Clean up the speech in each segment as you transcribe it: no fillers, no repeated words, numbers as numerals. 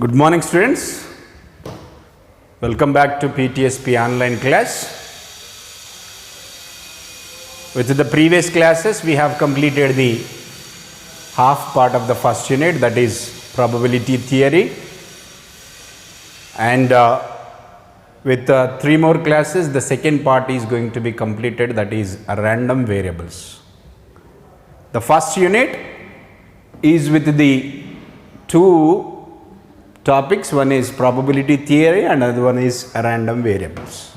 Good morning, students. Welcome back to PTSP online class. With the previous classes, we have completed the half part of the first unit, that is probability theory, and with 3 more classes, the second part is going to be completed, that is random variables. The first unit is with the two topics, one is probability theory and another one is random variables.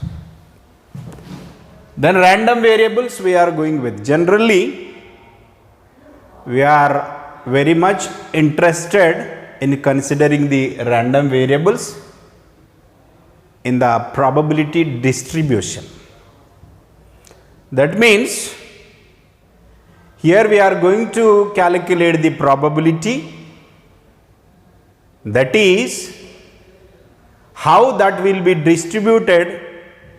Then random variables we are going with. Generally, we are very much interested in considering the random variables in the probability distribution. That means, here we are going to calculate the probability, that is how that will be distributed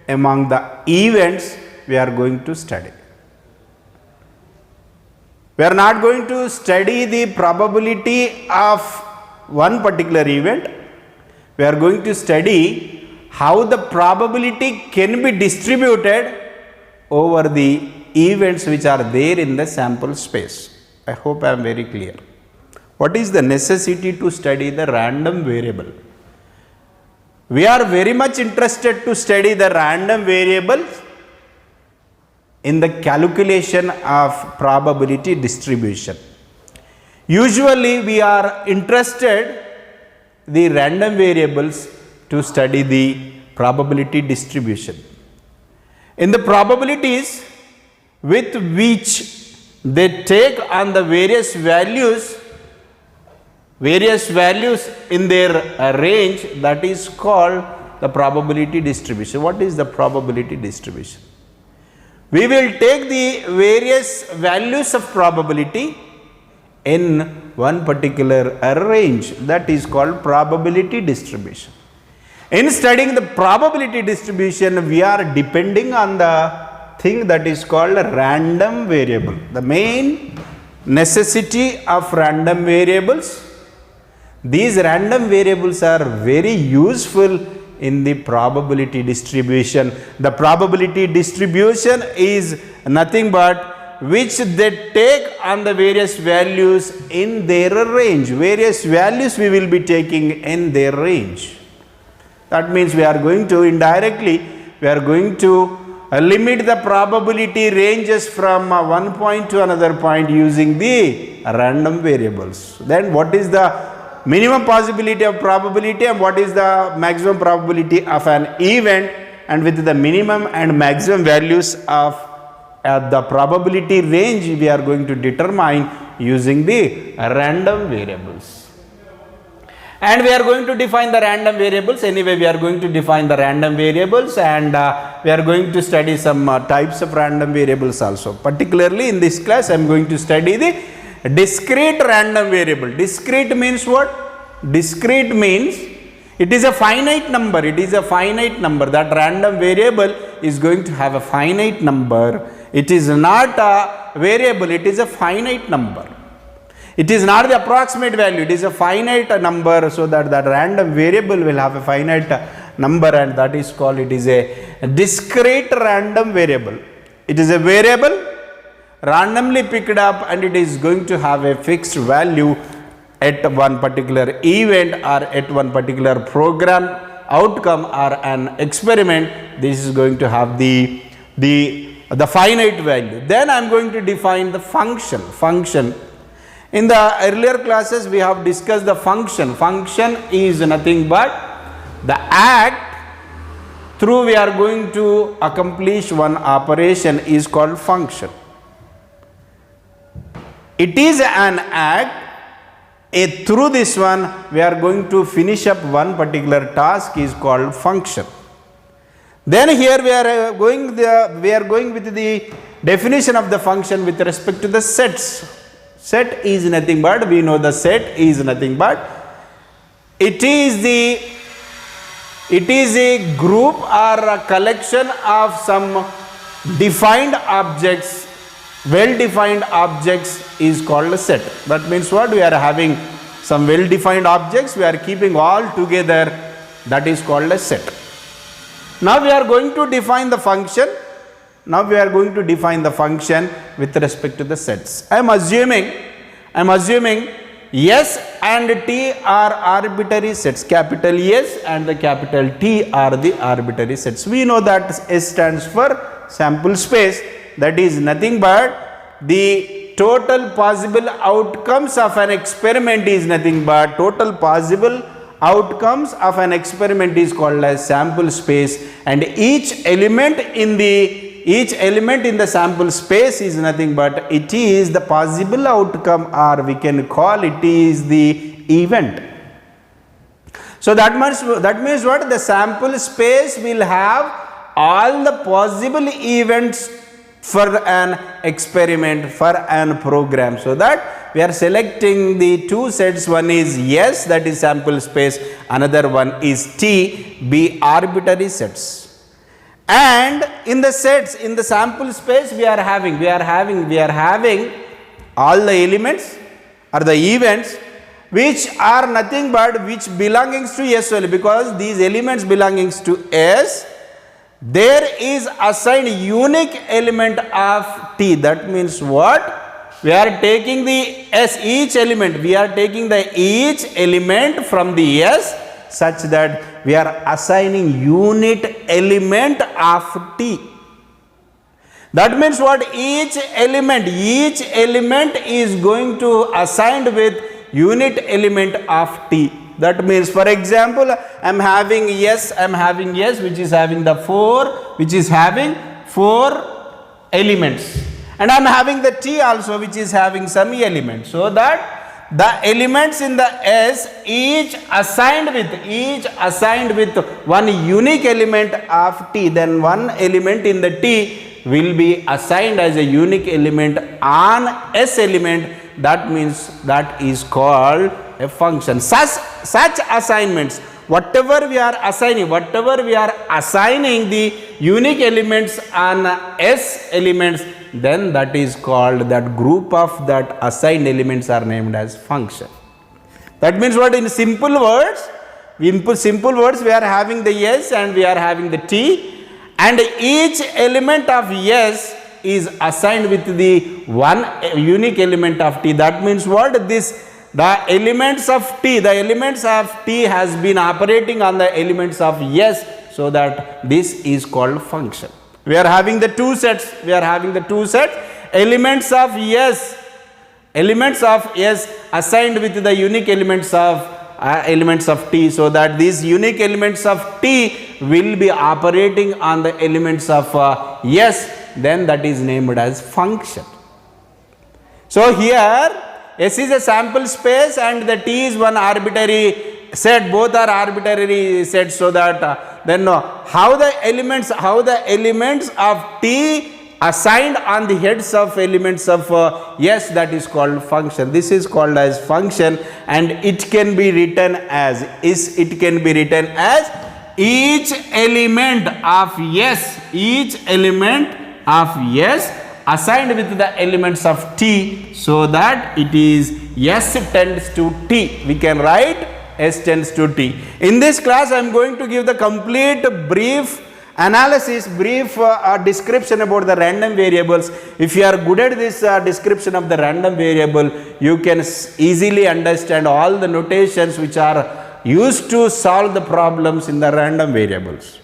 among the events we are going to study. We are not going to study the probability of one particular event. We are going to study how the probability can be distributed over the events which are there in the sample space. I hope I am very clear. What is the necessity to study the random variable? We are very much interested to study the random variables in the calculation of probability distribution. Usually we are interested the random variables to study the probability distribution. In the probabilities with which they take on the various values in their range, that is called the probability distribution. What is the probability distribution? We will take the various values of probability in one particular range, that is called probability distribution. In studying the probability distribution, we are depending on the thing that is called a random variable. The main necessity of random variables, these random variables are very useful in the probability distribution. The probability distribution is nothing but which they take on the various values in their range. Various values we will be taking in their range. That means we are going to indirectly, we are going to limit the probability ranges from one point to another point using the random variables. Then what is the minimum possibility of probability and what is the maximum probability of an event, and with the minimum and maximum values of the probability range we are going to determine using the random variables. And we are going to define the random variables. Anyway, we are going to define the random variables, and we are going to study some types of random variables also. Particularly in this class I am going to study the discrete random variable. Discrete means what? Discrete means it is a finite number. It is a finite number. That random variable is going to have a finite number. It is not a variable, it is a finite number. It is not the approximate value, it is a finite number, so that random variable will have a finite number, and that is called, it is a discrete random variable. It is a variable randomly picked up and it is going to have a fixed value at one particular event or at one particular program outcome or an experiment. This is going to have the finite value. Then I am going to define the function. In the earlier classes we have discussed the function. Function is nothing but the act through we are going to accomplish one operation is called function. It is an act, through this one we are going to finish up one particular task is called function. Then here we are going with the definition of the function with respect to the sets. Set is nothing but, we know the set is nothing but, it is a group or a collection of some defined objects. Well defined objects is called a set. That means what? We are having some well defined objects, we are keeping all together, that is called a set. Now we are going to define the function. Now we are going to define the function with respect to the sets. I am assuming S and T are arbitrary sets. Capital S and the capital T are the arbitrary sets. We know that S stands for sample space. That is nothing but the total possible outcomes of an experiment is nothing but total possible outcomes of an experiment is called as sample space, and each element in the sample space is nothing but it is the possible outcome, or we can call it is the event. So that means what? The sample space will have all the possible events for an experiment, for an program. So that we are selecting the two sets. One is S, that is sample space. Another one is T, be arbitrary sets. And in the sets, in the sample space, we are having all the elements or the events which are nothing but which belongs to S only, because these elements belongs to S. There is assigned unique element of T. That means what? We are taking the S, each element, we are taking the each element from the S such that we are assigning unit element of T. That means what? Each element is going to assigned with unit element of T. That means, for example, I am having S which is having the 4 elements, and I am having the T also which is having some elements. So that the elements in the S each assigned with one unique element of T, then one element in the T will be assigned as a unique element on S element. That means that is called a function. Such assignments, whatever we are assigning the unique elements on S elements, then that is called, that group of that assigned elements are named as function. That means what? In simple words, we are having the S and we are having the T, and each element of S is assigned with the one unique element of T. That means what? The elements of T has been operating on the elements of S, so that this is called function. We are having the two sets. Elements of S assigned with the unique elements of T, so that these unique elements of T will be operating on the elements of S, then that is named as function. So here S is a sample space and the T is one arbitrary set, both are arbitrary sets, so that then how the elements of T assigned on the heads of elements of S, that is called function. This is called as function, and it can be written as each element of S assigned with the elements of T, so that it is S tends to T. We can write S tends to T. In this class I am going to give the complete brief analysis, description about the random variables. If you are good at this description of the random variable, you can easily understand all the notations which are used to solve the problems in the random variables.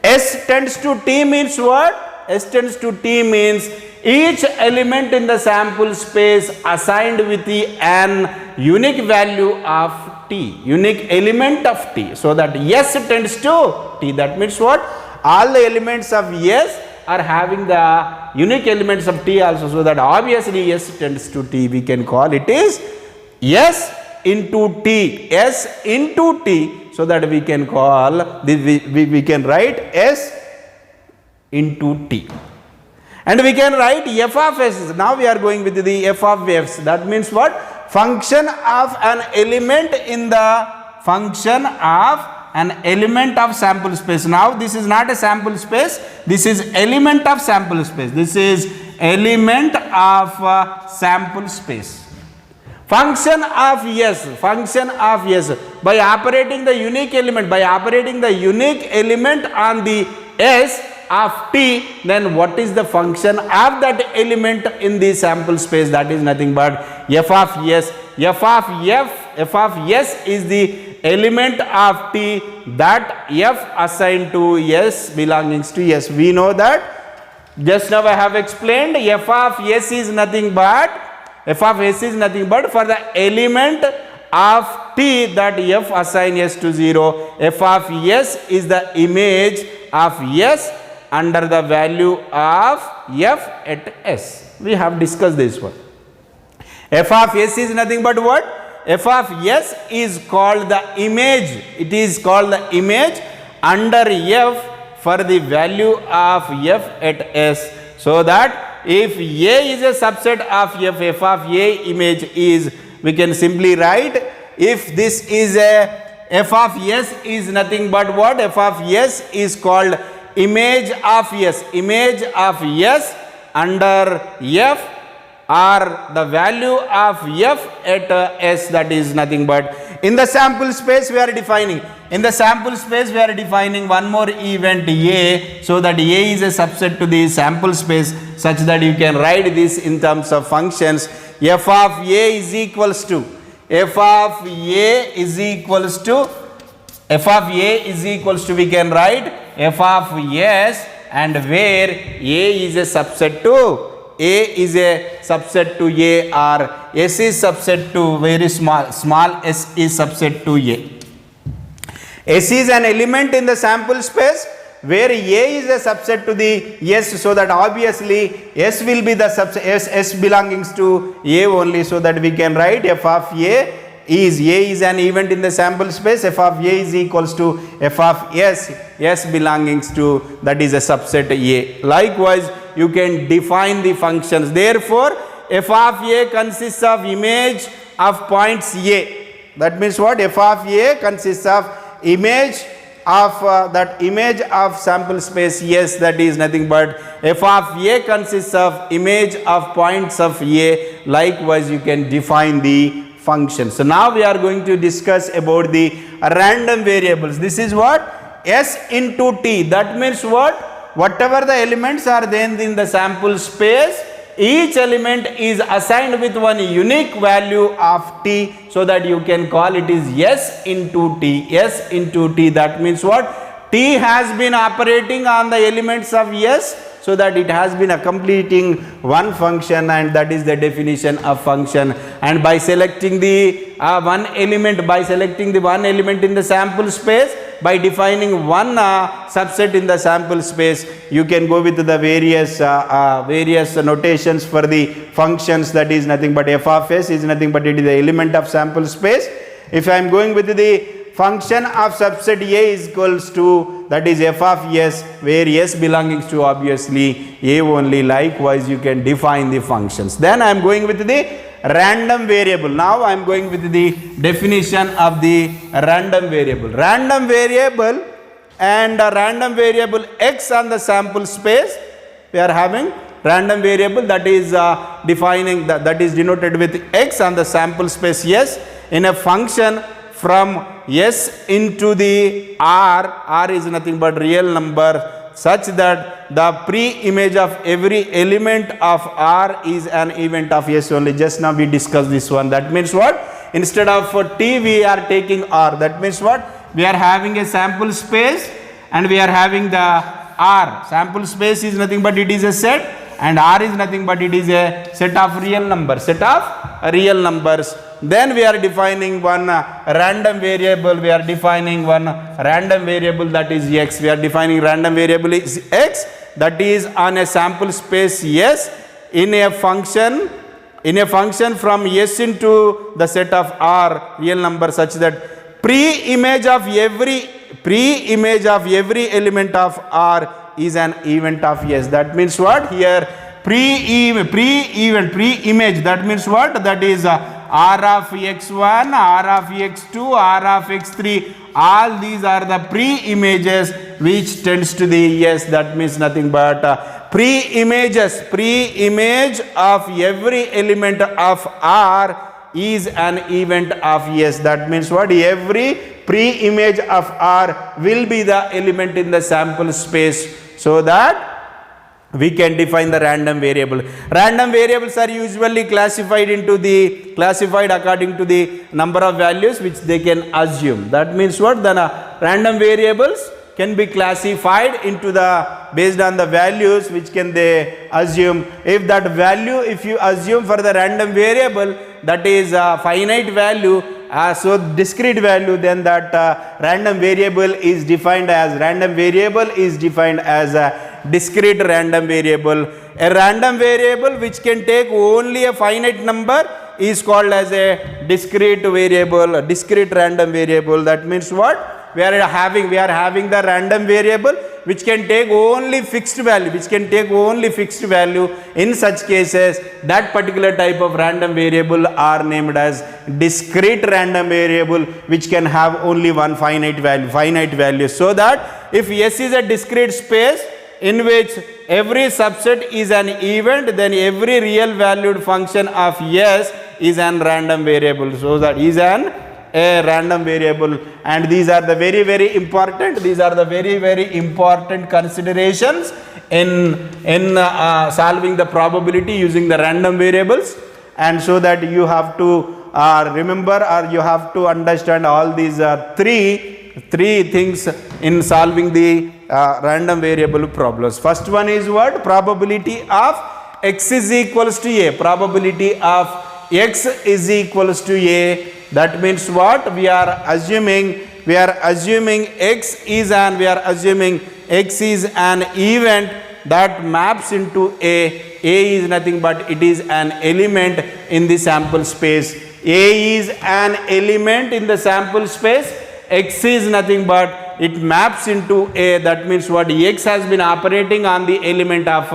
S tends to T means what? S tends to T means each element in the sample space assigned with an unique value of T, unique element of T, so that S tends to T. That means what? All the elements of S are having the unique elements of T also, so that obviously S tends to T. We can call it is S into T, so that we can call we can write S into T, and we can write f of s. Now we are going with the f of s. That means what? Function of an element in the function of an element of sample space. Now this is not a sample space, this is element of sample space. This is element of sample space. function of S by operating the unique element, on the S of t, then what is the function of that element in the sample space? That is nothing but f of S. F of S is the element of t that f assigned to S belongs to S. We know that just now I have explained f of S is nothing but for the element of t that f assign S to 0. F of S is the image of S under the value of f at S. We have discussed this one. F of S is nothing but what? F of S is called the image. It is called the image under f for the value of f at S. So that if A is a subset of f of A image is, we can simply write, if this is a f of S is nothing but what? F of S is called image of S under f or the value of f at S, that is nothing but. In the sample space we are defining one more event A, so that A is a subset to the sample space, such that you can write this in terms of functions. F of A is equals to we can write f of S, and where A is a subset to A, or S is subset to very small s is subset to A. S is an element in the sample space where A is a subset to the S, so that obviously S will be the subset, S belongs to A only, so that we can write f of A is an event in the sample space. F of A is equals to f of S belongs to, that is a subset A. Likewise, you can define the functions. Therefore, f of A consists of image of points A. That means what? F of A consists of image of that image of sample space S, that is nothing but f of A consists of image of points of A. Likewise, you can define the function. So now we are going to discuss about the random variables. This is what? S into T. That means what? Whatever the elements are then in the sample space, each element is assigned with one unique value of T, so that you can call it is S into T. That means what? T has been operating on the elements of S, so that it has been completing one function, and that is the definition of function. And by selecting the one element in the sample space, by defining one subset in the sample space, you can go with the various notations for the functions. That is nothing but f of S is nothing but it is the element of sample space. If I am going with the function of subset A is equals to, that is f of S, where S belongs to obviously A only. Likewise, you can define the functions. Then I am going with the random variable. Now I am going with the definition of the random variable. Random variable and a random variable X on the sample space. We are having random variable that is that is denoted with X on the sample space S in a function from S into the R is nothing but real number, such that the pre-image of every element of R is an event of S only. Just now we discussed this one. That means what? Instead of for T we are taking R. That means what? We are having a sample space and we are having the R. Sample space is nothing but it is a set, and R is nothing but it is a set of real numbers. Then we are defining one random variable. That is X. We are defining random variable is X, that is on a sample space S in a function from S into the set of R real number, such that pre-image of every element of R is an event of S. That means what? Here pre-image, that means what? That is R of X1, R of X2, R of X3, all these are the pre-images which tends to the S. That means nothing but pre-image of every element of R is an event of S. That means what? Every pre-image of R will be the element in the sample space, so that we can define the random variable. Random variables are usually classified according to the number of values which they can assume. That means what? The random variables can be classified into based on the values which can they assume. If that value, if you assume for the random variable that is a finite value, so discrete value, then that random variable is defined as a discrete random variable. A random variable which can take only a finite number is called as a discrete variable, a discrete random variable. That means what? We are having the random variable which can take only fixed value, In such cases, that particular type of random variable are named as discrete random variable, which can have only one finite value. So that if S is a discrete space in which every subset is an event, then every real valued function of S is an random variable. So that is a random variable, and these are the very important considerations in solving the probability using the random variables. And so that you have to remember, or you have to understand all these three things in solving the random variable problems. First one is what? Probability of x is equals to a. Probability of x is equals to a. That means what? We are assuming x is an event that maps into A. A is nothing but it is an element in the sample space. A is an element in the sample space. X is nothing but it maps into A. That means what? X has been operating on the element of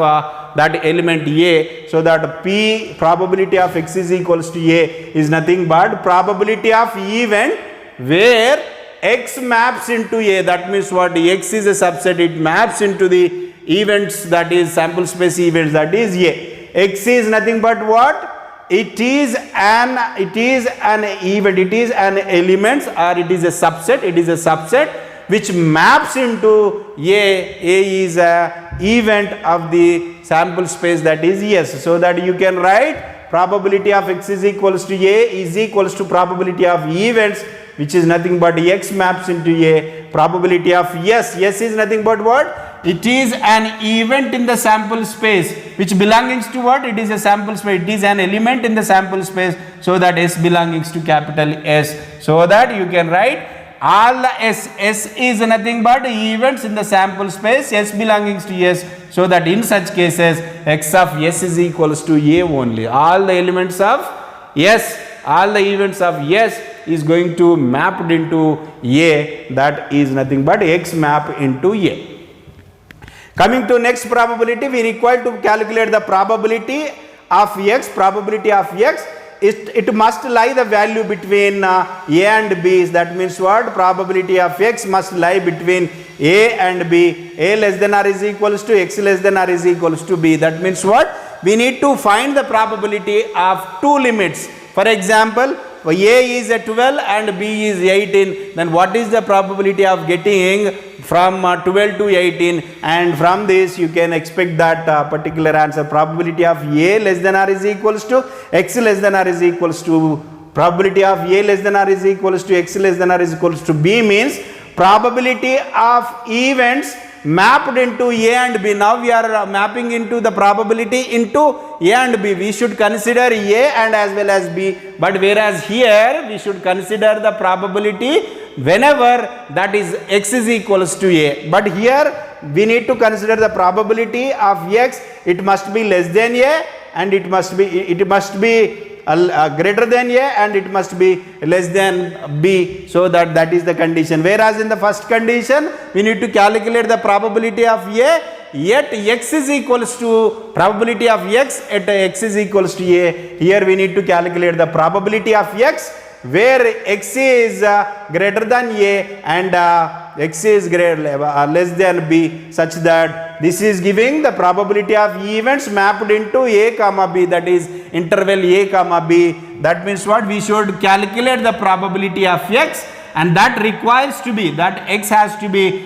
that element A, so that P probability of x is equals to A is nothing but probability of event where x maps into A. That means what? X is a subset, it maps into the events, that is sample space events, that is A. X is nothing but what? It is an event, it is an element, or it is a subset which maps into A. A is a event of the sample space, that is S. So that you can write probability of x is equals to A is equals to probability of events, which is nothing but x maps into A. Probability of S is nothing but what? It is an event in the sample space which belongs to what? It is a sample space, it is an element in the sample space, so that S belongs to capital S. So that you can write all the S is nothing but events in the sample space, S belongs to S, so that in such cases x of S is equals to A only. All the elements of S, all the events of S is going to mapped into A, that is nothing but x map into A. Coming to next probability, we require to calculate the probability of x. Probability of x, it must lie the value between A and B. That means what? Probability of x must lie between A and B. A less than or is equals to x less than or is equals to B. That means what? We need to find the probability of two limits. For example, A is a 12 and B is 18. Then what is the probability of getting from 12 to 18? And from this you can expect that particular answer. Probability of A less than or is equals to x less than or is equals to, probability of A less than or is equals to x less than or is equals to B means probability of events mapped into A and B. Now we are mapping into the probability into A and B. We should consider A and as well as B, but whereas here we should consider the probability whenever that is x is equals to A. But here we need to consider the probability of x, it must be less than A and it must be greater than A and it must be less than B, so that is the condition. Whereas in the first condition we need to calculate the probability of A, yet x is equals to probability of x at x is equals to A. Here we need to calculate the probability of x where x is greater than a and x is less than b, such that this is giving the probability of events mapped into a comma b, that is interval a comma b. That means what? We should calculate the probability of x, and that requires to be that x has to be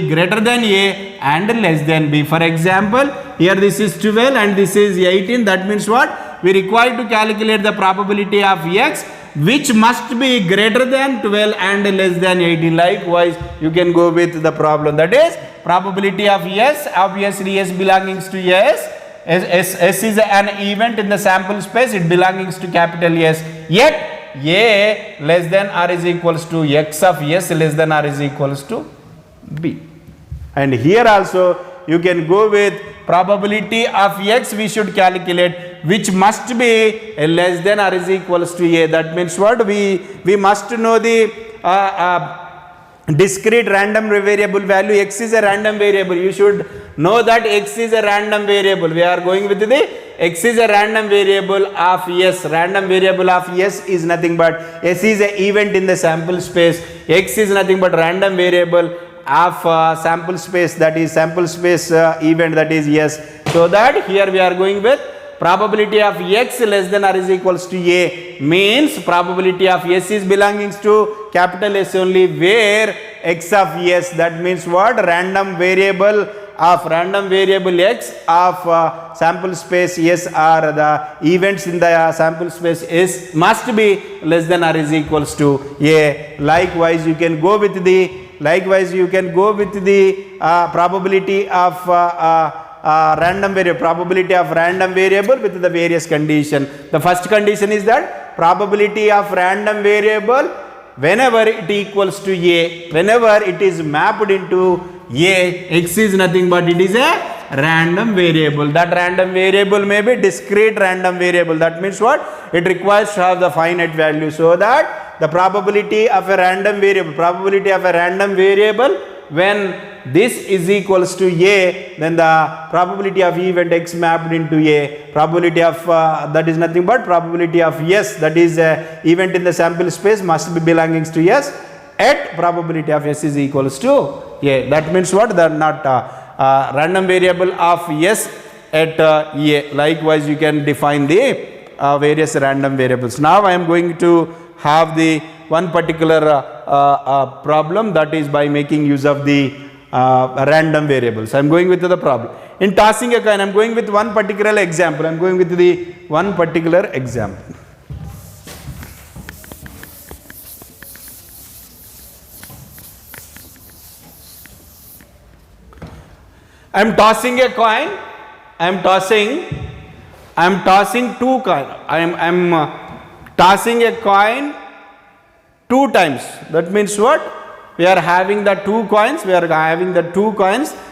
greater than a and less than b. For example, here this is 12 and this is 18. That means what? We require to calculate the probability of x which must be greater than 12 and less than 18. Likewise, you can go with the problem, that is probability of s. Obviously s belongs to s. S is an event in the sample space, it belongs to capital S, yet a less than or is equals to x of s less than or is equals to b. And here also you can go with probability of x we should calculate which must be less than or is equals to a. That means what? We must know the discrete random variable value. X is a random variable. You should know that x is a random variable. We are going with the x is a random variable of s. Random variable of s is nothing but s is an event in the sample space. X is nothing but random variable of sample space, that is sample space event, that is s. So that here we are going with probability of x less than or is equals to a, means probability of s is belonging to capital S only where x of s, that means what? Random variable x of sample space s are the events in the sample space s must be less than or is equals to a. Likewise you can go with the probability of probability of random variable with the various condition. The first condition is that probability of random variable whenever it equals to a, whenever it is mapped into a, x is nothing but it is a random variable. That random variable may be discrete random variable. That means what? It requires to have the finite value, so that the probability of a random variable when this is equals to a, then the probability of event x mapped into a, probability of that is nothing but probability of s, that is event in the sample space must be belonging to s, at probability of s is equals to a. That means what? The not random variable of s at a. Likewise you can define the various random variables. Now I am going to have the one particular problem, that is by making use of the random variables. I am going with the problem. In tossing a coin, I am going with one particular example. I am going with the one particular example. I am tossing a coin. I am tossing two coins. I am tossing a coin 2 times. That means what? We are having the 2 coins.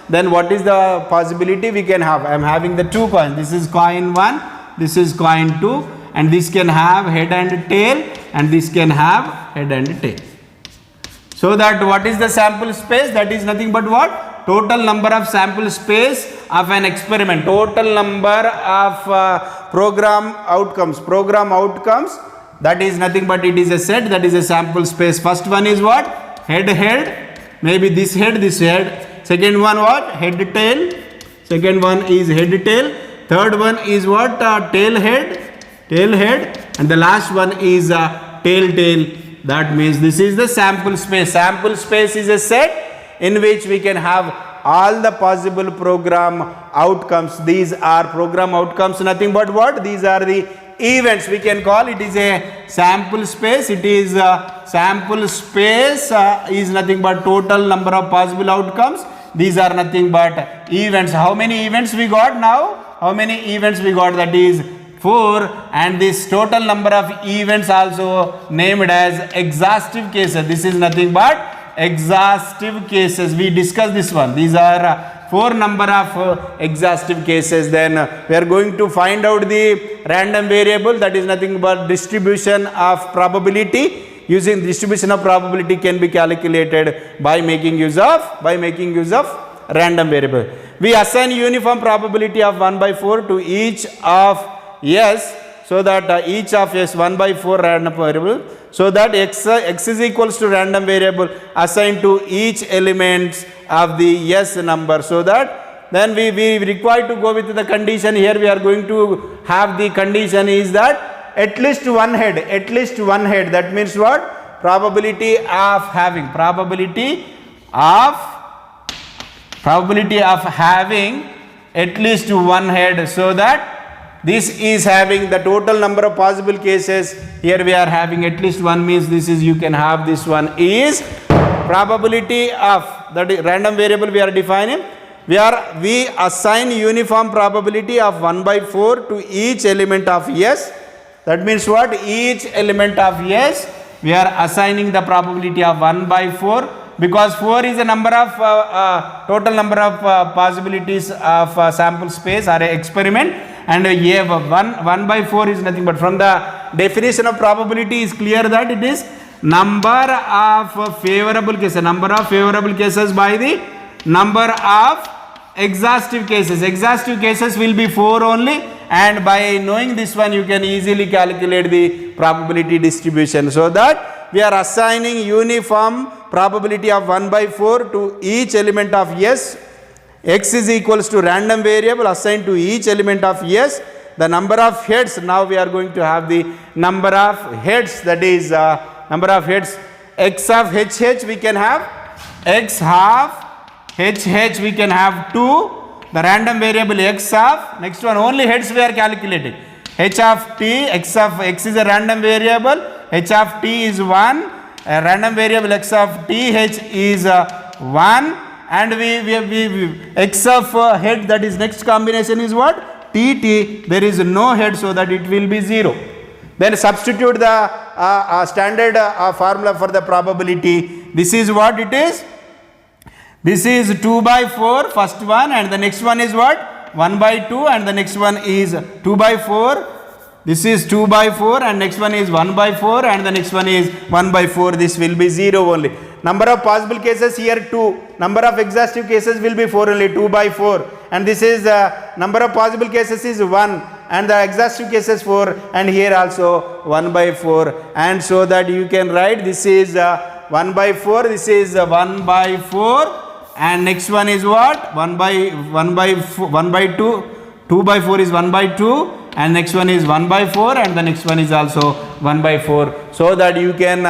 Then what is the possibility we can have? I am having the 2 coins. This is coin 1, this is coin 2, and this can have head and tail, and this can have head and tail. So that what is the sample space? That is nothing but what? Total number of sample space of an experiment. Total number of program outcomes. That is nothing but it is a set, that is a sample space. First one is what? Head, maybe this head. Second one what? Head tail. Second one is head tail. Third one is what? Tail head. And the last one is tail. That means this is the sample space. Sample space is a set in which we can have all the possible program outcomes. These are program outcomes, nothing but what? These are the events. We can call it is a sample space. It is sample space is nothing but total number of possible outcomes. These are nothing but events. How many events we got now? That is 4, and this total number of events also named as exhaustive cases. This is nothing but exhaustive cases. We discussed this one. These are 4 number of exhaustive cases. Then we are going to find out the random variable, that is nothing but distribution of probability. Using distribution of probability can be calculated by making use of random variable. We assign uniform probability of 1/4 to each of s so that each of s 1 by 4 random variable, so that x is equals to random variable assigned to each element of the s number, so that then we require to go with the condition. Here we are going to have the condition is that at least one head, that means what? Probability of having at least one head, so that this is having the total number of possible cases. Here we are having at least one, means this is, you can have this one is probability of that random variable we are defining. We assign uniform probability of 1 by 4 to each element of s. That means what? Each element of s we are assigning the probability of 1 by 4, because 4 is the number of total number of possibilities of sample space or experiment, and 1 by 4 is nothing but, from the definition of probability is clear that it is number of favorable cases by the number of exhaustive cases. Exhaustive cases will be 4 only, and by knowing this one you can easily calculate the probability distribution, so that we are assigning uniform probability of 1 by 4 to each element of s. X is equals to random variable assigned to each element of s. The number of heads, now we are going to have the number of heads, that is number of heads x of h we can have, x half h we can have 2, the random variable x of, next one only heads we are calculating, h of t, x of x is a random variable, h of t is 1, a random variable x of th is 1, and we x of head, that is next combination is what? tt, there is no head, so that it will be 0. Then substitute the standard formula for the probability. This is what it is. This is 2 by 4 first one, and the next one is what? 1 by 2, and the next one is 2 by 4. This is 2 by 4, and next one is 1 by 4, and the next one is 1 by 4. This will be 0 only. Number of possible cases here 2. Number of exhaustive cases will be 4 only, 2 by 4. And this is number of possible cases is 1, and the exhaustive cases 4, and here also 1 by 4. And so that you can write this is 1 by 4, this is 1 by 4, and next one is what? 1 by 2. 2 by 4 is 1 by 2, and next one is 1 by 4, and the next one is also 1 by 4, so that you can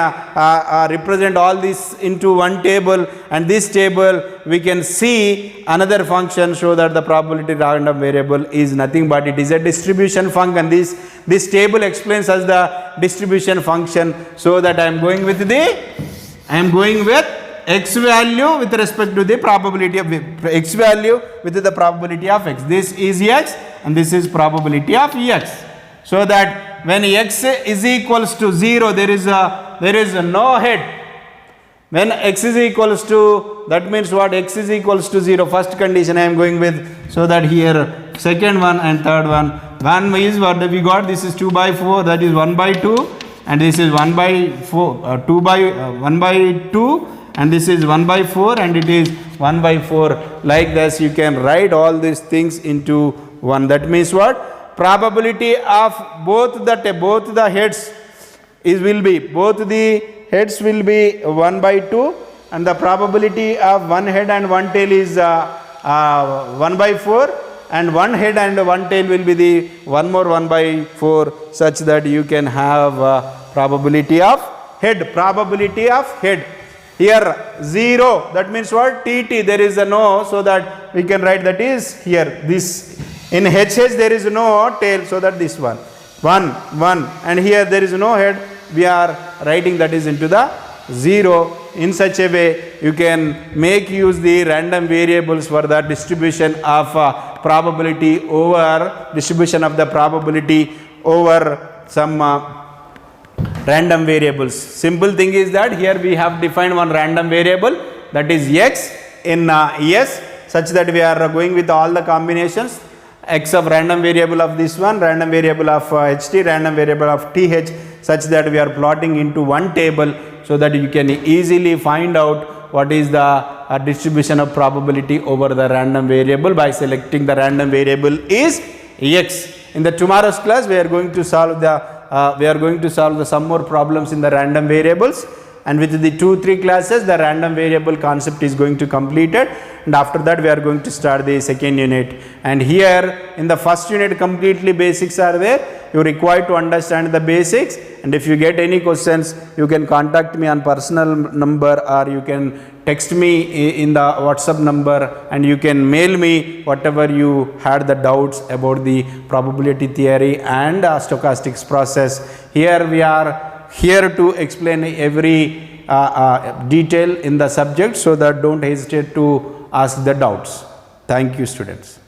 represent all this into one table, and this table we can see another function, so that the probability random variable is nothing but it is a distribution function. This table explains us the distribution function, so that I am going with x value with respect to the probability of x value with the probability of x. This is x, and this is probability of x, so that when x is equals to 0, there is no head. When x is equals to, that means what? X is equals to 0, first condition I am going with, so that here second one and third one. One is what we got, this is 2 by 4, that is 1 by 2, and this is 1 by 4, 2 by 1 by 2, and this is 1 by 4, and it is 1 by 4. Like this you can write all these things into one. That means what? Probability of both the heads will be 1 by 2, and the probability of one head and one tail is 1 by 4, and one head and one tail will be the one more 1 by 4, such that you can have probability of head. Here 0, that means what? tt, there is a no, so that we can write that is here. This in hh there is no tail, so that this one 1, and here there is no head, we are writing that is into the 0. In such a way you can make use the random variables for the distribution of probability over some random variables. Simple thing is that here we have defined one random variable, that is x in s, such that we are going with all the combinations, x of random variable of this one, random variable of ht, random variable of th, such that we are plotting into one table, so that you can easily find out what is the distribution of probability over the random variable by selecting the random variable is x. in the tomorrow's class we are going to solve the some more problems in the random variables, and with the 2-3 classes the random variable concept is going to completed, and after that we are going to start the second unit. And here in the first unit completely basics are there, you require to understand the basics, and if you get any questions you can contact me on personal number, or you can text me in the WhatsApp number, and you can mail me whatever you had the doubts about the probability theory and stochastics process. Here we are here to explain every detail in the subject, so that don't hesitate to ask the doubts. Thank you, students.